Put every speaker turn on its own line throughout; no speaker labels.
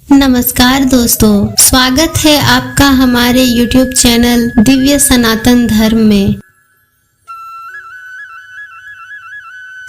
नमस्कार दोस्तों, स्वागत है आपका हमारे YouTube चैनल दिव्य सनातन धर्म में।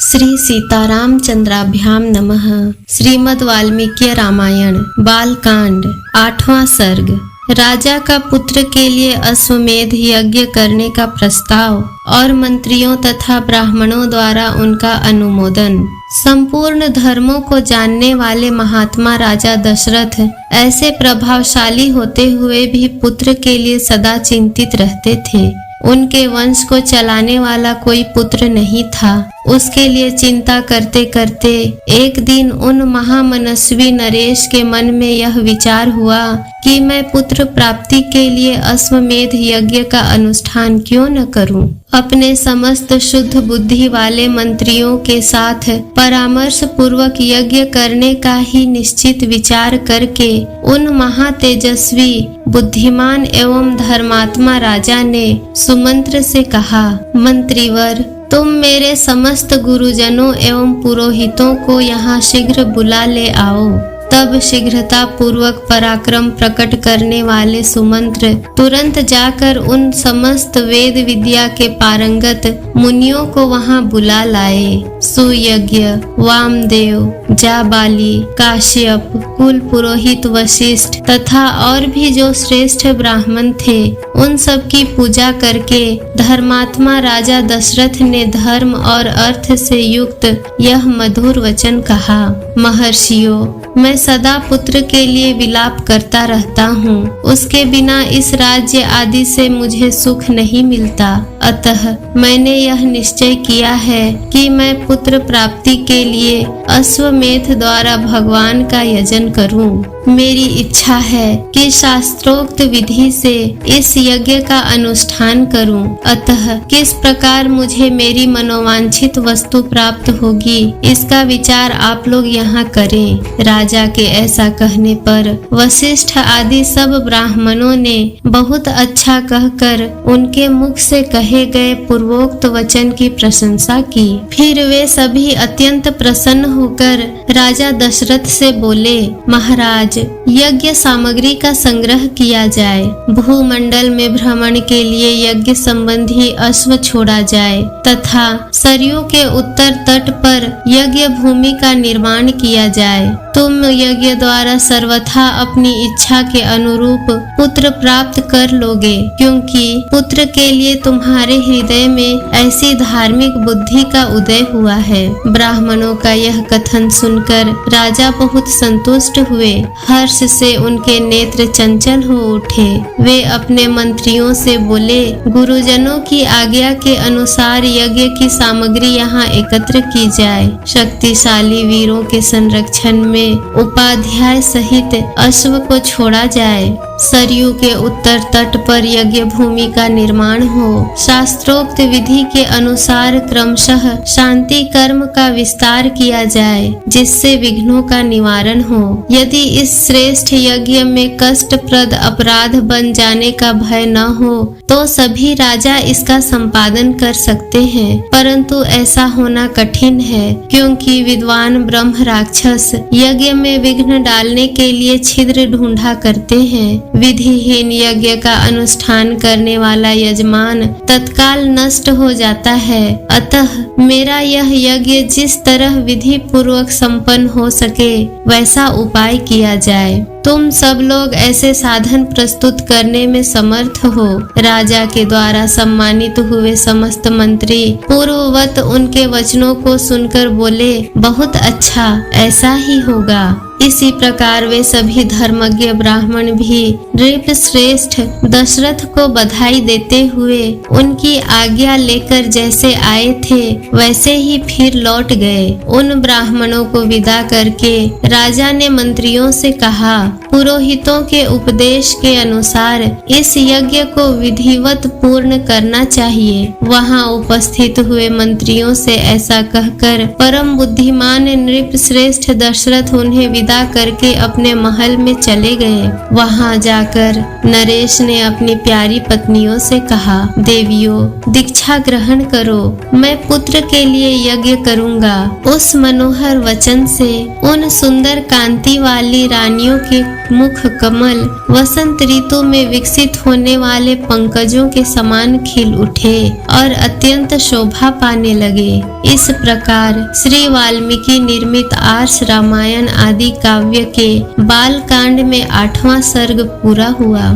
श्री सीताराम चंद्राभ्याम नमः। श्रीमद् वाल्मीकि रामायण बालकांड 8वां सर्ग। राजा का पुत्र के लिए अश्वमेध यज्ञ करने का प्रस्ताव और मंत्रियों तथा ब्राह्मणों द्वारा उनका अनुमोदन। संपूर्ण धर्मों को जानने वाले महात्मा राजा दशरथ ऐसे प्रभावशाली होते हुए भी पुत्र के लिए सदा चिंतित रहते थे। उनके वंश को चलाने वाला कोई पुत्र नहीं था। उसके लिए चिंता करते करते एक दिन उन महामनस्वी नरेश के मन में यह विचार हुआ कि मैं पुत्र प्राप्ति के लिए अश्वमेध यज्ञ का अनुष्ठान क्यों न करूं। अपने समस्त शुद्ध बुद्धि वाले मंत्रियों के साथ परामर्श पूर्वक यज्ञ करने का ही निश्चित विचार करके उन महातेजस्वी बुद्धिमान एवं धर्मात्मा राजा ने सुमंत्र से कहा, मंत्रीवर, तुम मेरे समस्त गुरुजनों एवं पुरोहितों को यहाँ शीघ्र बुला ले आओ। तब शीघ्रता पूर्वक पराक्रम प्रकट करने वाले सुमंत्र तुरंत जाकर उन समस्त वेद विद्या के पारंगत मुनियों को वहां बुला लाए। सुयज्ञ, वामदेव, जाबाली, काश्यप, कुल पुरोहित वशिष्ठ तथा और भी जो श्रेष्ठ ब्राह्मण थे, उन सब की पूजा करके धर्मात्मा राजा दशरथ ने धर्म और अर्थ से युक्त यह मधुर वचन कहा, महर्षियों, मैं सदा पुत्र के लिए विलाप करता रहता हूँ। उसके बिना इस राज्य आदि से मुझे सुख नहीं मिलता। अतः मैंने यह निश्चय किया है कि मैं पुत्र प्राप्ति के लिए अश्वमेध द्वारा भगवान का यजन करूं। मेरी इच्छा है कि शास्त्रोक्त विधि से इस यज्ञ का अनुष्ठान करूं। अतः किस प्रकार मुझे मेरी मनोवांछित वस्तु प्राप्त होगी, इसका विचार आप लोग यहाँ करें। राजा के ऐसा कहने पर वशिष्ठ आदि सब ब्राह्मणों ने बहुत अच्छा कहकर उनके मुख से कहे गए पूर्वोक्त वचन की प्रशंसा की। फिर वे सभी अत्यंत प्रसन्न होकर राजा दशरथ से बोले, महाराज, यज्ञ सामग्री का संग्रह किया जाए। भूमंडल में भ्रमण के लिए यज्ञ संबंधी अश्व छोड़ा जाए तथा सरयू के उत्तर तट पर यज्ञ भूमि का निर्माण किया जाए। तुम यज्ञ द्वारा सर्वथा अपनी इच्छा के अनुरूप पुत्र प्राप्त कर लोगे, क्योंकि पुत्र के लिए तुम्हारे हृदय में ऐसी धार्मिक बुद्धि का उदय हुआ है। ब्राह्मणों का यह कथन सुनकर राजा बहुत संतुष्ट हुए। हर्ष से उनके नेत्र चंचल हो उठे। वे अपने मंत्रियों से बोले, गुरुजनों की आज्ञा के अनुसार यज्ञ की सामग्री यहाँ एकत्र की जाए। शक्तिशाली वीरों के संरक्षण में उपाध्याय सहित अश्व को छोड़ा जाए। सरयू के उत्तर तट पर यज्ञ भूमि का निर्माण हो। शास्त्रोक्त विधि के अनुसार क्रमशः शांति कर्म का विस्तार किया जाए, जिससे विघ्नों का निवारण हो। यदि इस श्रेष्ठ यज्ञ में कष्टप्रद अपराध बन जाने का भय न हो तो सभी राजा इसका संपादन कर सकते हैं, परंतु ऐसा होना कठिन है, क्योंकि विद्वान ब्रह्म राक्षस यज्ञ में विघ्न डालने के लिए छिद्र ढूंढा करते हैं। विधिहीन यज्ञ का अनुष्ठान करने वाला यजमान तत्काल नष्ट हो जाता है। अतः मेरा यह यज्ञ जिस तरह विधि पूर्वक संपन्न हो सके वैसा उपाय किया जाए। तुम सब लोग ऐसे साधन प्रस्तुत करने में समर्थ हो। राजा के द्वारा सम्मानित हुए समस्त मंत्री पूर्ववत उनके वचनों को सुनकर बोले, बहुत अच्छा, ऐसा ही होगा। इसी प्रकार वे सभी धर्मज्ञ ब्राह्मण भी नृप श्रेष्ठ दशरथ को बधाई देते हुए उनकी आज्ञा लेकर जैसे आए थे वैसे ही फिर लौट गए। उन ब्राह्मणों को विदा करके राजा ने मंत्रियों से कहा, पुरोहितों के उपदेश के अनुसार इस यज्ञ को विधिवत पूर्ण करना चाहिए। वहां उपस्थित हुए मंत्रियों से ऐसा कहकर परम बुद्धिमान नृप श्रेष्ठ दशरथ उन्हें विदा करके अपने महल में चले गए। वहां जाकर नरेश ने अपनी प्यारी पत्नियों से कहा, देवियों दीक्षा ग्रहण करो, मैं पुत्र के लिए यज्ञ करूंगा। उस मनोहर वचन से उन सुंदर कांति वाली रानियों के मुख कमल वसंत ऋतु में विकसित होने वाले पंकजों के समान खिल उठे और अत्यंत शोभा पाने लगे। इस प्रकार श्री वाल्मीकि निर्मित आर्ष रामायण आदि काव्य के बाल कांड में 8वां सर्ग पूरा हुआ।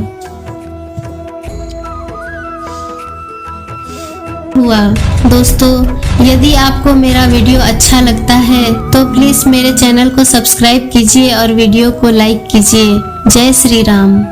दोस्तों, यदि आपको मेरा वीडियो अच्छा लगता है तो प्लीज मेरे चैनल को सब्सक्राइब कीजिए और वीडियो को लाइक कीजिए। जय श्री राम।